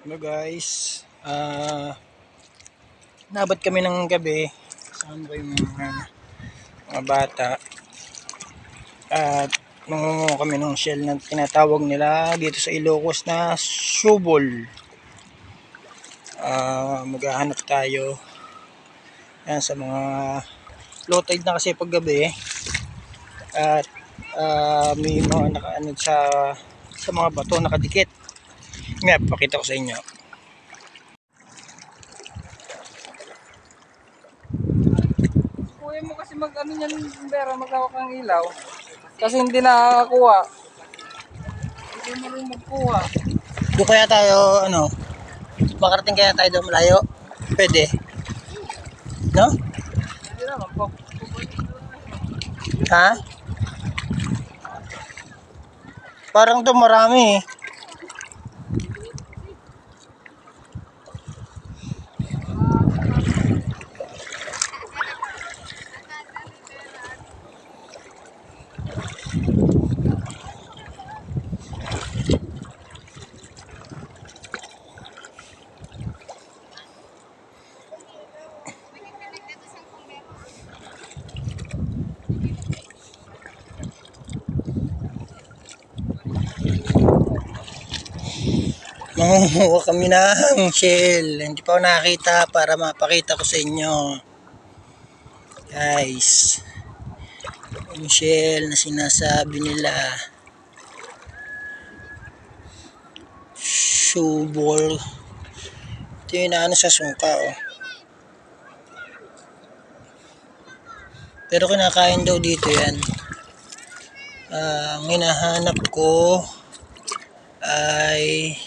Hello guys, nabot kami ng gabi. Kasama ko yung mga bata. At nangunguha kami ng shell na tinatawag nila dito sa Ilocos na subol. Maghahanap tayo yan sa mga low tide na kasi pag gabi. At may mga nakaano sa mga bato nakadikit. Nga, pakita ko sa inyo. Kuya mo kasi mag-ano yan, Vera, maghawak ng ilaw. Kasi hindi nakakakuha. Hindi mo rin magkuha. Doon kaya tayo, makarating kaya tayo doon malayo? Pwede. No? Hindi naman po. Ha? Parang doon marami eh. Mangunguha kami ng shell. Hindi pa ako nakakita para mapakita ko sa inyo. Guys. Yung shell na sinasabi nila. Subol. Ito yung inaano sa sungka oh. Pero kinakain daw dito yan. Ang hinahanap ko ay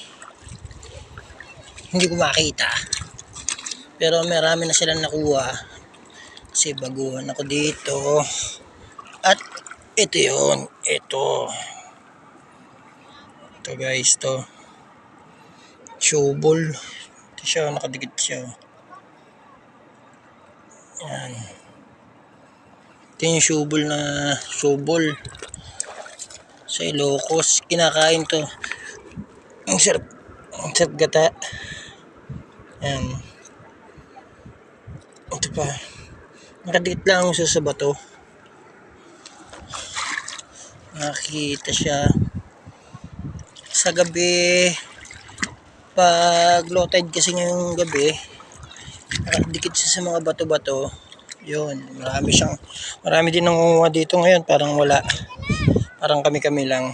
hindi ko makita. Pero marami na silang nakuha. Kasi baguhan ako dito. At ito yun. Ito guys to. Subol. Ito siya, nakadikit siya. Yan. Ito yung subol sa Ilocos. Kinakain to. Ang sarap gata. Yan. Ito pa. Nakadikit lang sa bato. Nakikita siya. Sa gabi, pag low tide kasi ngayong gabi, nakadikit siya sa mga bato-bato. Yun, marami din nangunguha dito ngayon, parang wala. Parang kami lang.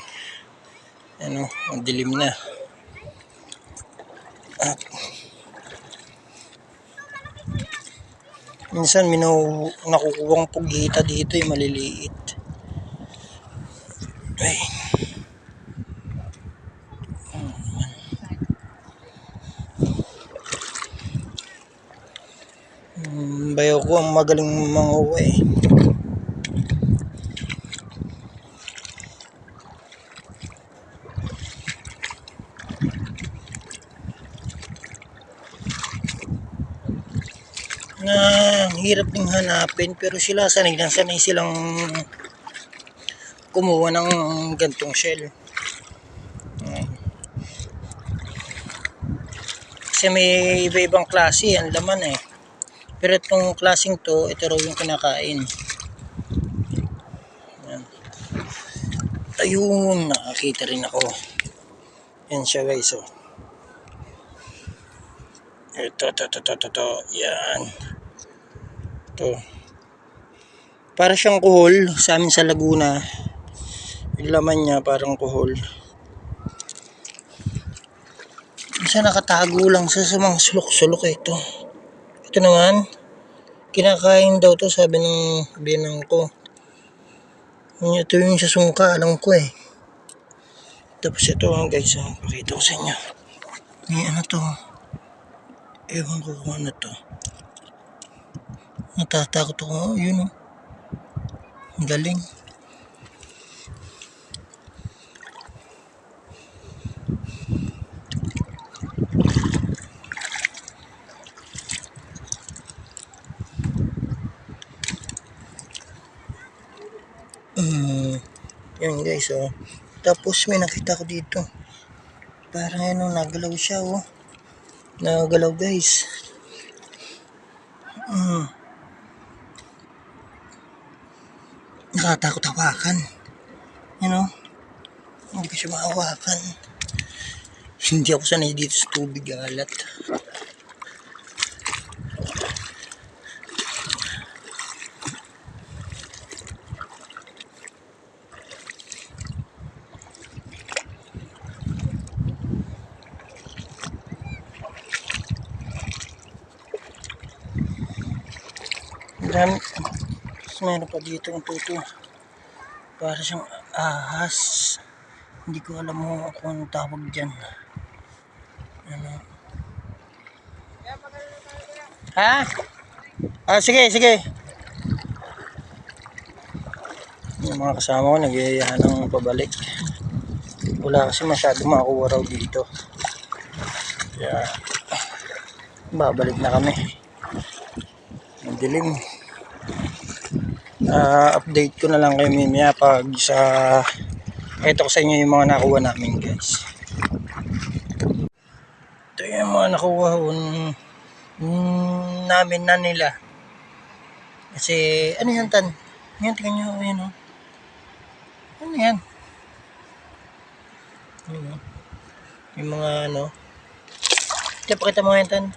Ano, ang dilim na. At minsan nakukuwang pugita dito yung maliliit. Ay. Bayo ko ang magaling manguha eh. Na hirap ding hanapin pero sila sanay silang kumuha ng gantong shell. Kasi may iba-ibang klase ang laman eh. Pero itong klaseng to, ito raw yung kinakain. Yan. Ayun, nakakita rin ako. Yan siya guys oh. Ito. Yan. Ito. Para siyang kuhol sa amin sa Laguna. Yung laman niya parang kuhol. Isa nakatago lang sa mga sulok-sulok ito. Ito naman, kinakain daw to sabi ng binang ko. Ito yung sa sungka, alam ko eh. Tapos ito guys, pakita ko sa inyo. May ano to. Ewan ko kung ano to. Natatakot ako. Yun o. Ang galing. Yan guys oh. Tapos may nakita ko dito. Parang ano, nagalaw siya oh. Nagalaw guys. Nakatakot hawakan. You know? Hindi ko siya mahawakan. Hindi ako sanay dito sa tubig alat. Dami. Tapos meron pa dito ang tuto. Para siyang ahas. Hindi ko alam mo kung anong tawag dyan. Ano? Ha? Sige, sige. Yung mga kasama ko nag-iiyahan ng pabalik. Wala kasi masyado makakuha raw dito. Kaya babalik na kami. Ang dilim. Update ko na lang kayo mamaya pag ito ko sa inyo yung mga nakuha namin guys. Ito yung mga nakuha namin na nila. Kasi ano yan tan? Yan tingnan nyo yan o. Ano yan? Yung mga ano. Ito pakita mo yan tan.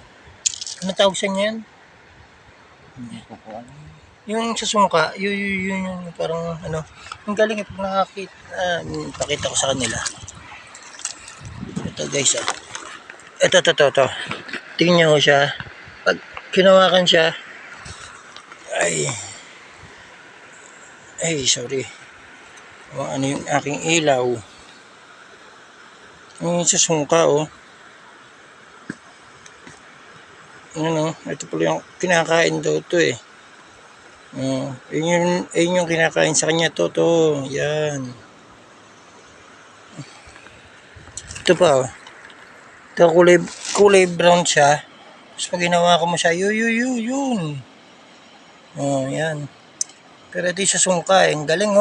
Ano tawag sa inyo yan? Hindi ko po alam. Yung sa sungka, yun yung parang ano, ang galing pag nakakita, pakita ko sa kanila. Ito guys, ito. Tingnan nyo siya. Pag kinawakan siya, sorry. Ano yung aking ilaw. Yung sa sungka, ano, ito pala yung kinakain daw ito eh. Yun yung kinakain sa kanya to. Yan. Ito pa Ito kulay brown siya. Tapos pag ginawa ko mo siya, yun. Yan. Pero ito sa sungka ang galing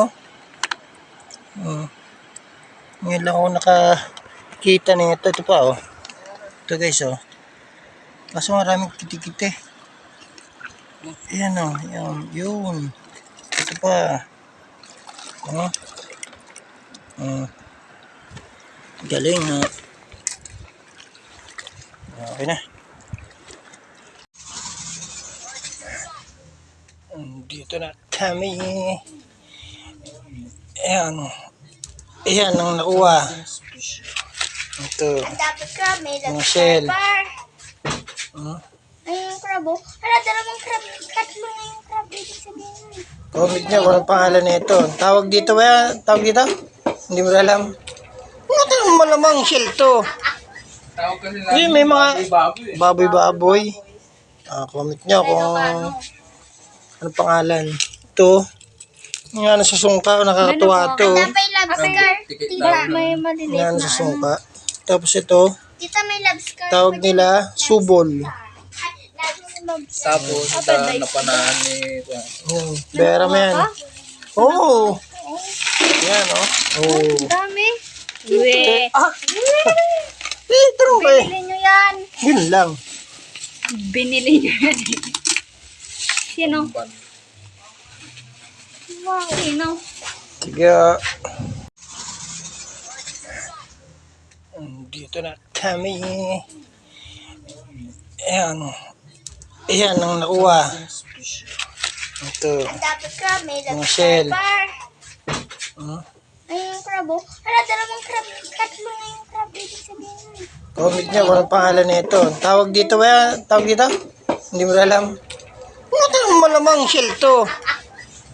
Ngayon lang ako nakakita nito. Ito pa Ito guys Kaso maraming kiti-kiti. Ayan yun. Ito pa. Galing Okay na. Dito na kami. Ayan ang nakuha. Ito. Dapat crab, may Mga shell. Ay, yung crab Hala, dalawang crab. Tatlo na yung crab. Ibig sabihin Comment nyo kung anong pangalan nito. Tawag dito ba? Tawag dito? Hindi mo alam. Ito malamang shell to. Tawag kasi lang May mga baboy. baboy. Comment nyo kung anong pangalan. Ito. Yung ano sa sungka. Nakakatuwa to. Dapat lobster. Tita, may maliliit Yan na sa sungka. Tapos ito. Tita, may lobster. Tawag nila subol. Tapos, napanahan ni... Bera mo yan. Oo. Yan Dami. Uwe. Ito ba eh. Binili nyo yan. Yun lang. Binili nyo yan. Sino? Wow. Sino? Sige. Dito na kami. Ayan ang nakuha. Ito. Dapat crab, may Mga lobster. shell. Ay, yung crab Hala, dalawang crab. Tatlo na yung crab. Ibig sabihin Comment nyo kung anong pangalan nito. Tawag dito ba? Tawag dito? Hindi mo alam. Ito malamang shell to.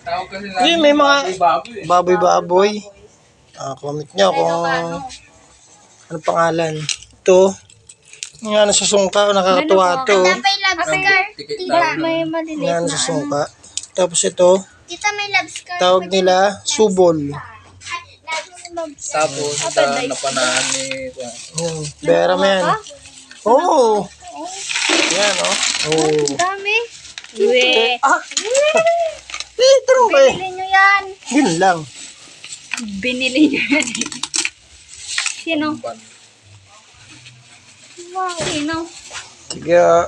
Tawag kasi lang May mga baboy. baboy. Comment nyo kung anong pangalan. Ito. Yung ano sa sungka. Nakakatuwa to. Dapat lobster. Tita, may maliliit Yan na sa sungka. Tapos ito. Tita, may lobster. Tawag nila subol. Tapos, napanahan ni... Bera mo yan. Oo. Yan Dami. Uwe. Ito ba eh. Binili nyo yan. Yun lang. Binili nyo yan. Sino? Wow. Sino? Sige.